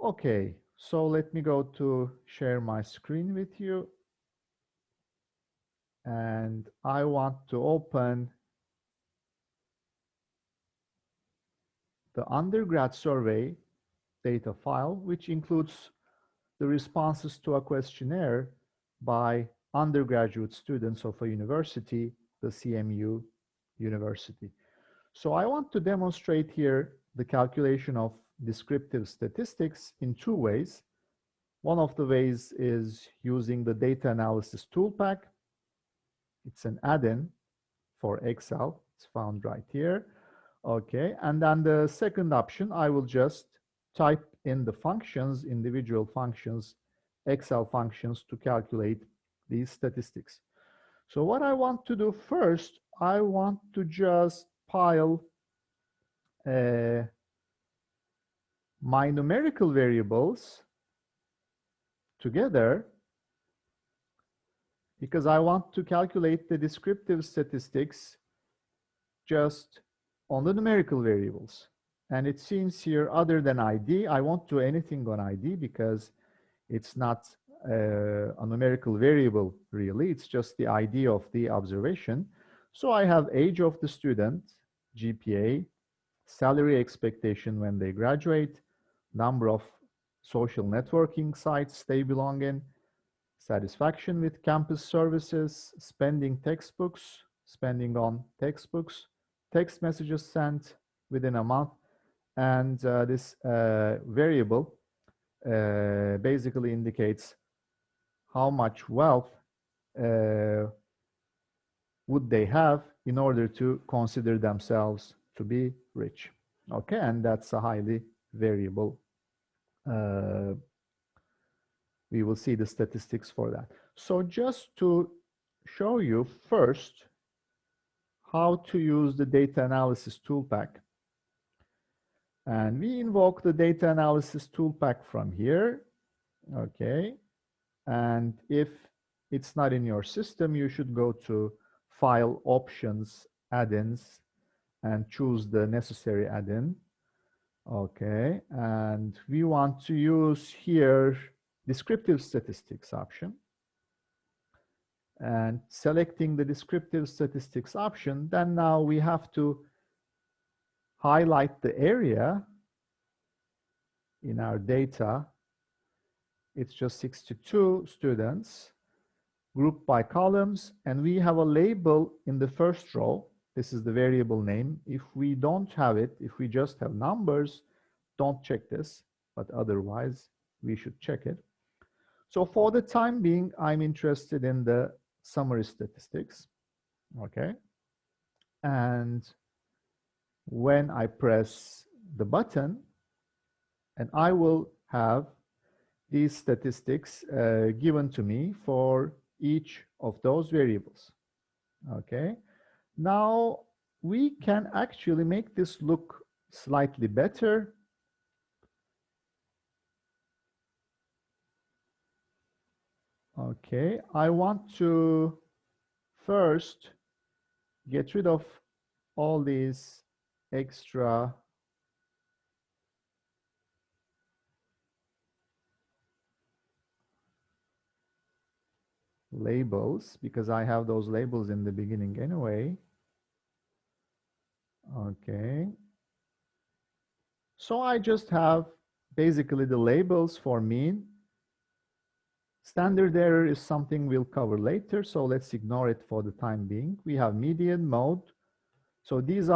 Okay, so let me go to share my screen with you. And I want to open the undergrad survey data file, which includes the responses to a questionnaire by undergraduate students of a university, the CMU University. So I want to demonstrate here the calculation of descriptive statistics in two ways. One of the ways is using the data analysis toolpak. It's an add-in for Excel. It's found right here. Okay, and then the second option, I will just type in the functions, individual functions, Excel functions to calculate these statistics. So what I want to do first, I want to just pile my numerical variables together because I want to calculate the descriptive statistics just on the numerical variables. And it seems here, other than ID, I won't do anything on ID because it's not a numerical variable really, it's just the ID of the observation. So I have age of the student, GPA, salary expectation when they graduate, number of social networking sites they belong in, satisfaction with campus services, spending on textbooks, text messages sent within a month, and this variable basically indicates how much wealth would they have in order to consider themselves to be rich. Okay, and that's a highly variable. We will see the statistics for that. So just to show you first how to use the data analysis toolpak. And we invoke the data analysis toolpak from here. Okay. And if it's not in your system, you should go to File, Options, Add-ins, and choose the necessary add-in. Okay. And we want to use here Descriptive Statistics option. And selecting the Descriptive Statistics option, then now we have to highlight the area in our data. It's just 62 students grouped by columns, and we have a label in the first row. This is the variable name. If we don't have it, if we just have numbers, don't check this, but otherwise we should check it. So for the time being, I'm interested in the summary statistics. Okay. And when I press the button, and I will have these statistics given to me for each of those variables. Okay. Now we can actually make this look slightly better. Okay, I want to first get rid of all these extra labels because I have those labels in the beginning anyway. Okay. So I just have basically the labels for mean. Standard error is something we'll cover later, so let's ignore it for the time being. We have median, mode. So these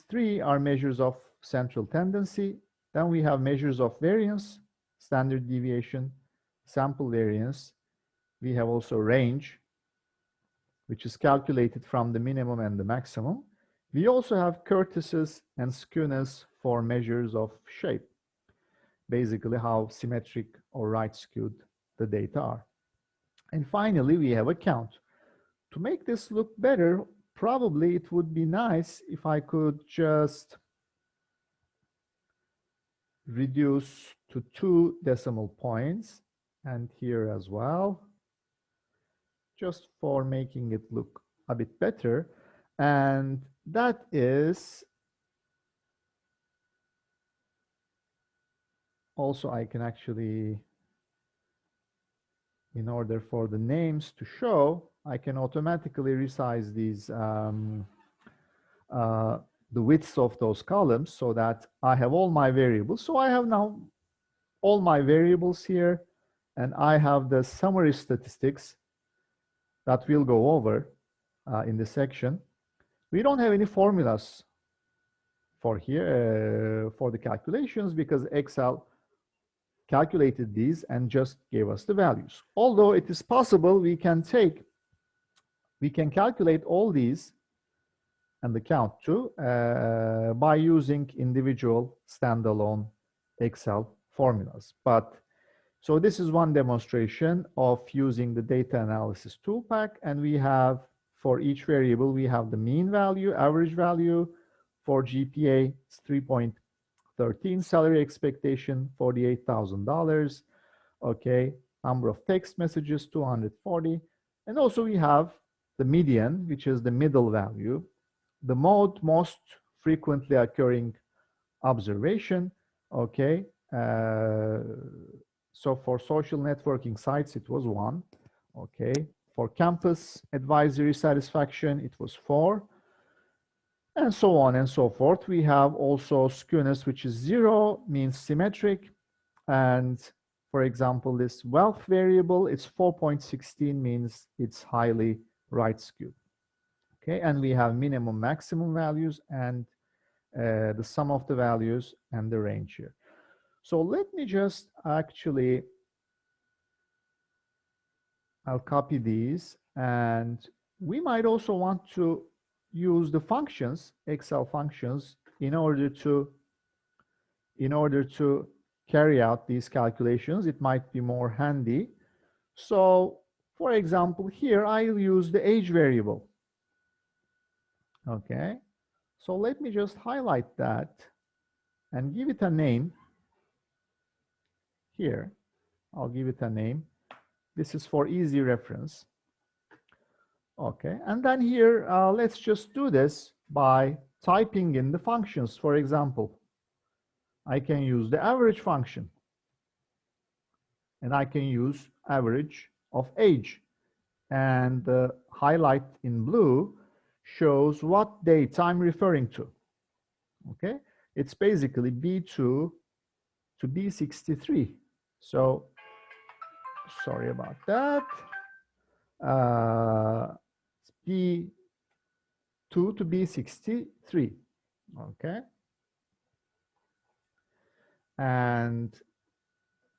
three are measures of central tendency. Then we have measures of variance, standard deviation, sample variance. We have also range, which is calculated from the minimum and the maximum. We also have kurtosis and skewness for measures of shape, basically how symmetric or right skewed the data are. And finally, we have a count. To make this look better, probably it would be nice if I could just reduce to 2 decimal points, and here as well, just for making it look a bit better. And that is Also, I can actually, in order for the names to show, I can automatically resize these the widths of those columns so that I have all my variables. So I have now all my variables here, and I have the summary statistics that we'll go over in this section. We don't have any formulas for here for the calculations because Excel calculated these and just gave us the values. Although it is possible we can calculate all these and the count too by using individual standalone Excel formulas. But so this is one demonstration of using the data analysis toolpak, and we have for each variable we have the mean value, average value. For GPA it's 3.13, salary expectation $48,000. Okay, number of text messages 240, and also we have the median, which is the middle value, the mode, most frequently occurring observation. Okay, so for social networking sites it was 1. Okay, for campus advisory satisfaction it was 4, and so on and so forth. We have also skewness, which is 0, means symmetric, and for example this wealth variable, it's 4.16, means it's highly right skewed. Okay, and we have minimum maximum values and the sum of the values and the range here. So let me just actually, I'll copy these, and we might also want to use the functions, Excel functions, in order to carry out these calculations. It might be more handy. So for example, here I'll use the age variable. Okay, so let me just highlight that and give it a name here. I'll give it a name. This is for easy reference. Okay, and then here, let's just do this by typing in the functions. For example, I can use the average function, and I can use average of age. And the highlight in blue shows what date I'm referring to. Okay, it's basically B2 to B63. So sorry about that. B2 to B63. Okay, and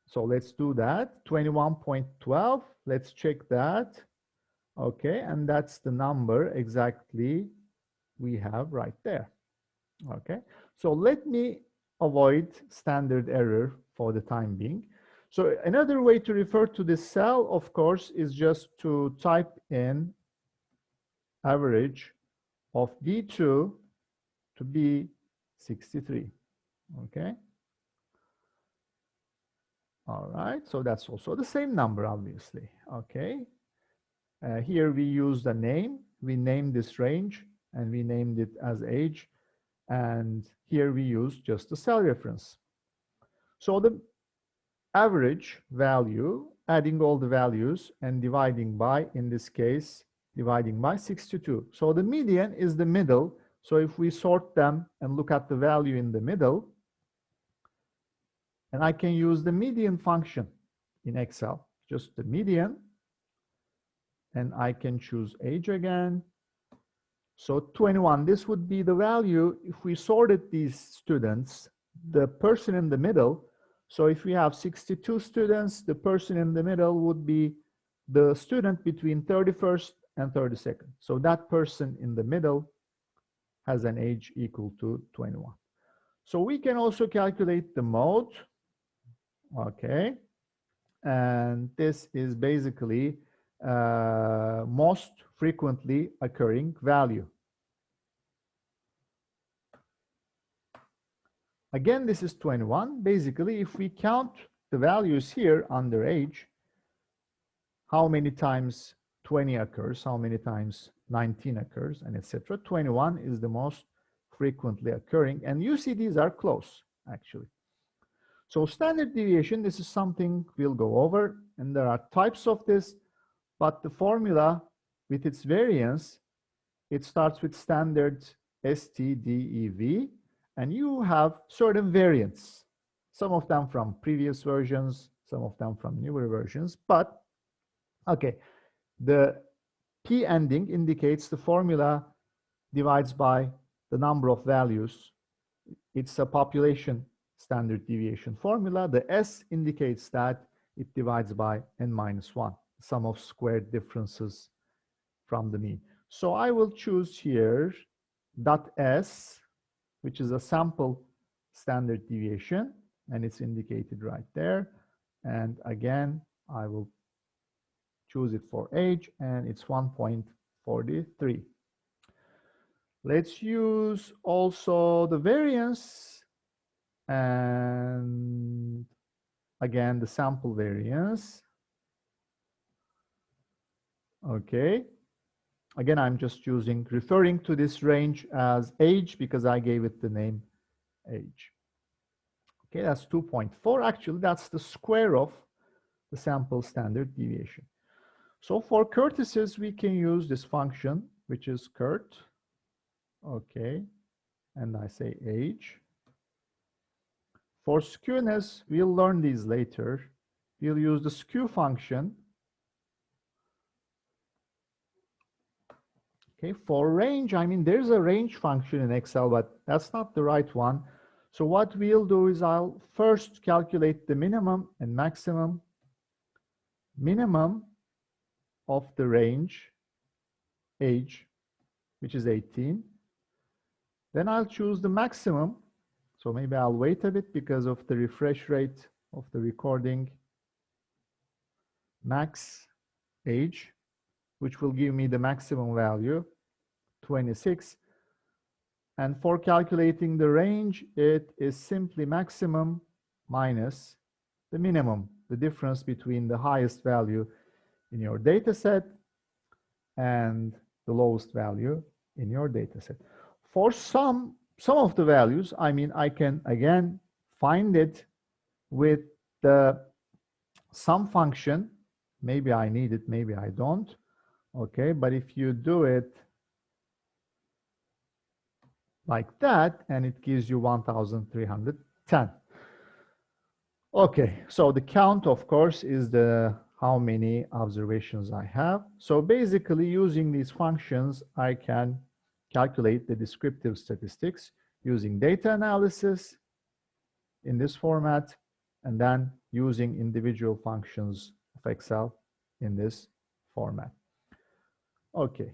so let's do that. 21.12. Let's check that. Okay, and that's the number exactly we have right there. Okay, so let me avoid standard error for the time being. So another way to refer to this cell, of course, is just to type in average of B2 to B63. Okay. All right, so that's also the same number, obviously. Okay. Here we use the name. We named this range, and we named it as age. And here we use just the cell reference. So the average value, adding all the values and dividing by, in this case, dividing by 62. So the median is the middle. So if we sort them and look at the value in the middle, and I can use the median function in Excel, just the median, and I can choose age again. So 21, this would be the value if we sorted these students, the person in the middle. So if we have 62 students, the person in the middle would be the student between 31st and 32nd. So that person in the middle has an age equal to 21. So we can also calculate the mode. Okay. And this is basically most frequently occurring value. Again, this is 21. Basically, if we count the values here under age, how many times 20 occurs, how many times 19 occurs, and etc. 21 is the most frequently occurring. And you see these are close, actually. So standard deviation, this is something we'll go over, and there are types of this, but the formula with its variance, it starts with standard STDEV, and you have certain variants, some of them from previous versions, some of them from newer versions, but okay, the P ending indicates the formula divides by the number of values. It's a population standard deviation formula. The S indicates that it divides by n-1, sum of squared differences from the mean. So I will choose here dot S, which is a sample standard deviation, and it's indicated right there. And again, I will choose it for age, and it's 1.43. Let's use also the variance, and again, the sample variance. Okay. Again, I'm just referring to this range as age because I gave it the name age. Okay, that's 2.4. Actually, that's the square of the sample standard deviation. So for curtices, we can use this function, which is curt. Okay, and I say age. For skewness, we'll learn these later. We'll use the skew function. Okay, for range, I mean, there's a range function in Excel, but that's not the right one. So what we'll do is I'll first calculate the minimum and maximum. Minimum of the range, age, which is 18. Then I'll choose the maximum. So maybe I'll wait a bit because of the refresh rate of the recording. Max age, which will give me the maximum value, 26. And for calculating the range, it is simply maximum minus the minimum, the difference between the highest value in your data set and the lowest value in your data set. For some of the values, I mean, I can again find it with the sum function. Maybe I need it, maybe I don't. Okay, but if you do it like that, and it gives you 1,310. Okay, so the count, of course, is the how many observations I have. So basically, using these functions, I can calculate the descriptive statistics using data analysis in this format, and then using individual functions of Excel in this format. Okay,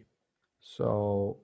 so